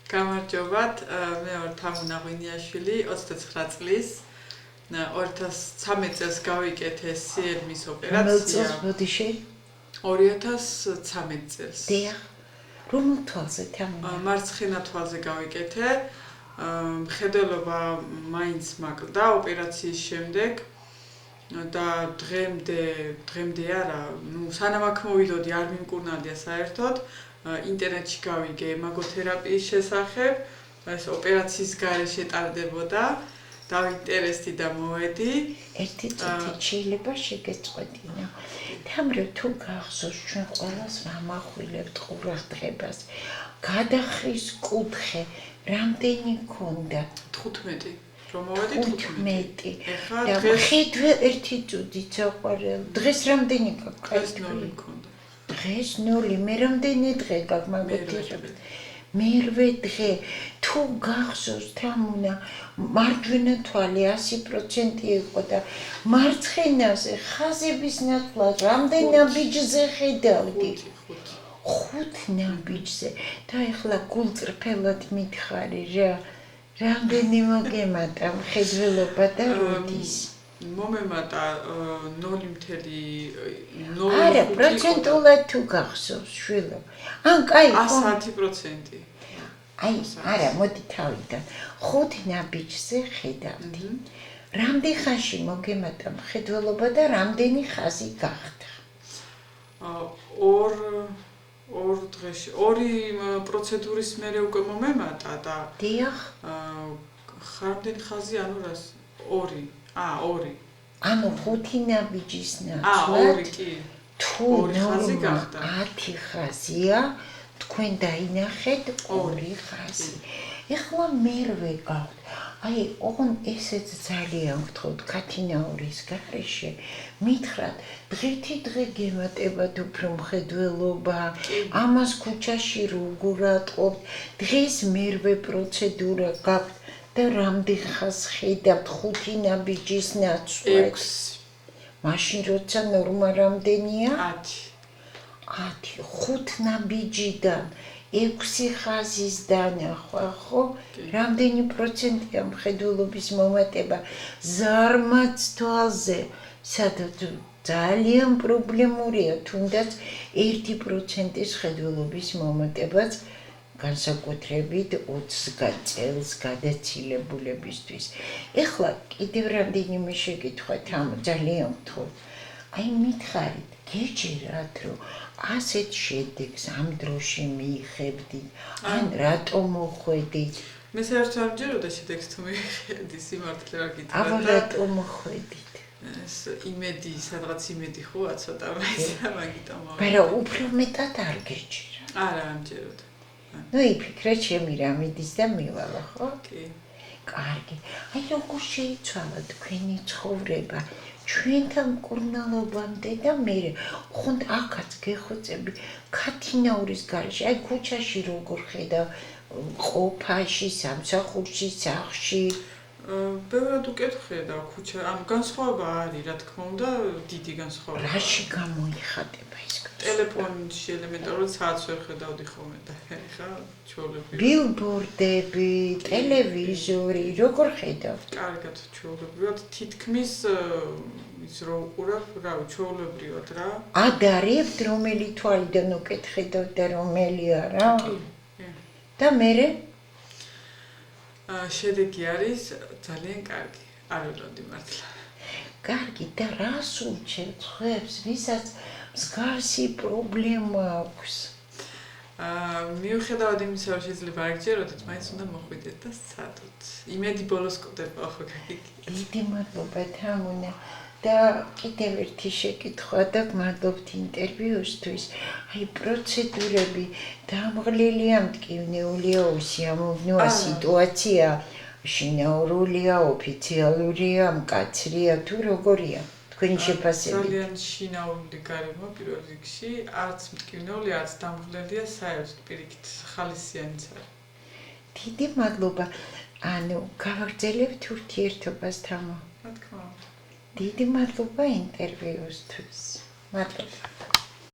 გამარჯობათ, მე ვარ თამუნა ღვინიაშვილი, 29 წლის. 2013 წელს გავიკეთე CM-ის ოპერაცია. რომელ ბოდიში? 2013 წელს. დიახ. რომელ თვალზე თამუნა? მარცხენა თვალზე გავიკეთე. მხედველობა მაინც მაკლდა ოპერაციის შემდეგ. და დღემდე არა, სანამ აქ მოვიდოდი არ მიმკურნალდია საერთოდ. ინტერნეტში გავიგე ემაგოთერაპიის შესახებ, ეს ოპერაციის გარეშე ტარდებოდა, დავინტერესდი და მოვედი. ერთი წუთი შეიძლება შეგეწყვეტინა. თამრო თუ გახსოვს ჩვენ ყველას ვამახვილებთ ყურადღებას. გადახრის კუთხე რამდენი ქონდა? 15. რომ მოვედი 15. ეხლა და დღეს ხედვე ერთი წუთი საყვარელ. დღეს რამდენი დღეს 0 მქონდა. დღეს 0, მე რამდენი დღე გაგმაგოთერაპია? მერვე დღე. თუ გახსოვს თამუნა, მარჯვენა თვალი 100% იყო და მარცხენაზე ხაზების ნაცვლად რამდენი ნაბიჯზე ხედავდი? 5 ნაბიჯზე. და ეხლა გულწრფელად მითხარი რა. რამდენი მოგემატა მხედველობა და როდის? მომემატა 0.0. არა, პროცენტულად თუ გახსოვს, შვილო. ან კაი, 110%. აი, არა, მოდი თავიდან. 5 ნაბიჯზე ხედავდი. რამდენი ხანში მოგემატა მხედველობა და რამდენი ხაზი გახდა? 2 დღეში, 2 პროცედურის მერე უკვე მომემატა და დიახ. რამდენი ხაზი, ანუ რას? 2. 2. ანუ 5 ნაბიჯის ნაცვლად. 2 კი. თუ 2 ხაზი გახდა. 10 ხაზია, თქვენ დაინახეთ 2 ხაზი. ეხლა მერვე გავთ. აი, ოღონ ესეც ძალიან გთხოვთ ქათინაურის გარეშე. მითხრათ, დღითი დღე გემატებათ უფრო მხედველობა, ამას ქუჩაში როგორ ატყობთ, დღეს მერვე პროცედურა გაქვთ და რამდენ ხაზს ხედავთ 5 ნაბიჯის ნაცვლად? 6. მაშინ როცა ნორმა რამდენია? 10. 5 ნაბიჯიდან 6 ხაზის დანახვა, ხო? რამდენი პროცენტია მხედველობის მომატება ზარმაც თვალზე? სადაც ძალიან პრობლემურია, თუნდაც 1%-ის მხედველობის მომატებაც განსაკუთრებით 20 წელს გადაცილებულებისთვის. ეხლა კიდევ რამდენიმე შეკითხვა თამო, ძალიან გთხოვ. აი მითხარით, გეჯერათ, რომ ასეთ შედეგს ამ დროში მიიღებდით, ან რატომ მოხვედით? მე საერთოდ არ მჯეროდა შედეგს თუ მიიღებდი, სიმართლე რა გითხრა. აბა რატომ მოხვედით? ეს იმედი, სადღაც იმედი ხოა ცოტა მაინც მაგიტომ. მაგრამ უფრო მეტად არ გეჯერა. არა, არ მჯეროდა. ნუ იფიქრე ჩემი რამიდის და მივალა, ხო? კი. კარგი. აი როგორ შეიცვალა თქვენი ცხოვრება ჩვენთან მკურნალობამდე და მე ხონდ აქაც გეხოცები ქათინაურის გარეშე, აი ქუჩაში როგორ ხედავ, ყოფაში, სამსახურში, სახლში. ბევრად უკეთხია და ქუჩა, ანუ განსხვავება არის, რა თქმა უნდა, დიდი განსხვავება. რაში გამოიხატება ეს? ტელეფონში ელემენტარულად საათს ვერ ხედავდი ხოლმე და ეხლა ჩვეულებრივ. ბილბორდები, ტელევიზორი, როგორ ხედავ? კარგად ჩვეულებრივად თითქმის ის რო უყურებ, რა ჩვეულებრივად რა. ადარებთ რომელი თვალიდან უკეთ ხედავთ და რომელი არა? და მერე? შედეგი არის ძალიან კარგი. არ ველოდი მართლა. კარგი და რას ურჩევთ ხებს, ვისაც მსგავსი პრობლემა აქვს? მიუხედავად იმისა, რომ შეიძლება არ გჯეროდეთ, მაინც უნდა მოხვიდეთ და სცადოთ. იმედი ბოლოს კვდება, ხო გაგიგე. დიდი მადლობა თამუნა და კიდევ ერთი შეკითხვა და გმადლობთ ინტერვიუსთვის. აი პროცედურები დამღლელია, მტკივნეულია, უსიამოვნოა სიტუაცია, შინაურულია, ოფიციალურია, მკაცრია თუ როგორია? თქვენი შეფასებით. ძალიან შინაური გარემო პირველ რიგში, არც მტკივნეული, არც დამღლელია, საერთოდ პირიქით ხალისიანიც არის. დიდი მადლობა. ანუ გავაგრძელებთ ურთიერთობას თამო. რა თქმა უნდა. დიდი მადლობა ინტერვიუსთვის. მადლობა.